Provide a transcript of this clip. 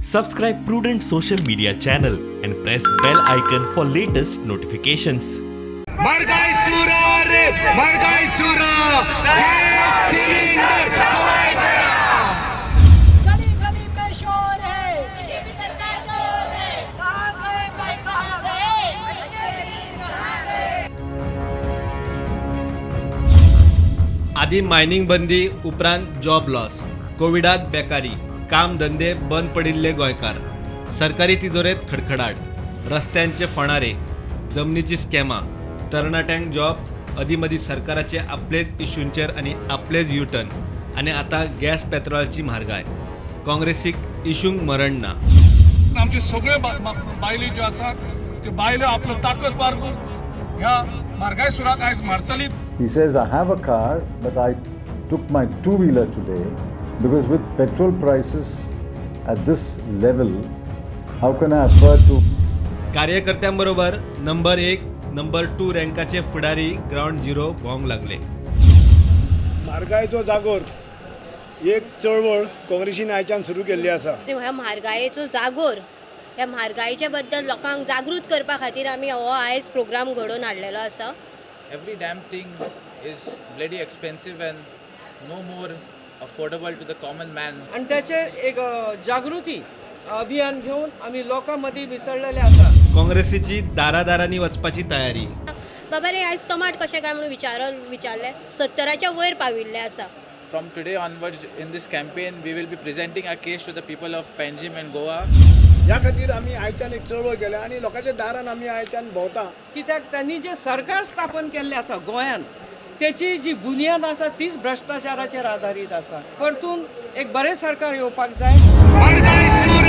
Subscribe Prudent social media channel and press bell icon for latest notifications. मरगाई सुरा रे मरगाई सुरा gas cylinder सवाई करा गली गली पे शोर है BJP सरकार चोर है कहाँ गए भाई कहाँ गए कहाँ गए आधी मायनिंग बंदी उपरांत जॉब लॉस, कोविडात बेकारी, काम धंदे बंद पडिल्ले गोंयकार, सरकारी तिजोरेत खडखडाट, रस्त्यांचे फणारे, जमनीची स्कॅमा, तरणाट्यांक जॉब, अदीमदी सरकाराचे आपलेच इश्यूंचेर आनी आपलेच युटर्न आनी आतां गॅस पेट्रोलाची म्हारगाय. काँग्रेसीक इश्यूंक मरण ना. आमचे सगळे बायलो ज्यो आसात त्यो बायलो आपलो ताकद वारगून ह्या म्हारगाय सुराक आयज मारतली. He says, I have a car, but I took my two-wheeler today because with petrol prices at this level, how can I afford to... कार्यकर्त्यांबरोबर नंबर 1, नंबर 2 रँकाचे फुडारी ग्राउंड झिरो भोंवंक लागले. म्हारगायेचो जागोर एक चळवळ काँग्रेसीन आयच्यान सुरू केल्ली आसा. ह्या म्हारगायेचो जागोर ह्या म्हारगायेच्या बद्दल लोकांक जागृत करपा खातीर आमी हो आयज प्रोग्राम घडोवन हाडलेलो आसा. Every damn thing is bloody expensive and no more affordable to the common man. आणि त्याचे एक जागृती अभियान घेऊन आम्ही लोकांमध्ये मिसळलेले आसा. काँग्रेसीची दारादारांनी वचपाची तयारी. बाबा रे आयज टमाट कशें काय म्हणून विचारले 70च्या वयर पाविल्ले आसा. From today onwards in this campaign we will be presenting our case to the people of Panjim and Goa. ह्या खातीर आमी आयच्यान एक चळवळ केल्या आनी लोकांच्या दारान आमी आयच्यान भोंवता. कित्याक त्यांनी जे सरकार स्थापन केल्लें आसा गोंयांत त्याची जी बुनियाद आसा तीच भ्रष्टाचाराचेर आधारीत आसा. परतून एक बरें सरकार येवपाक जाय. मरगाई सुरा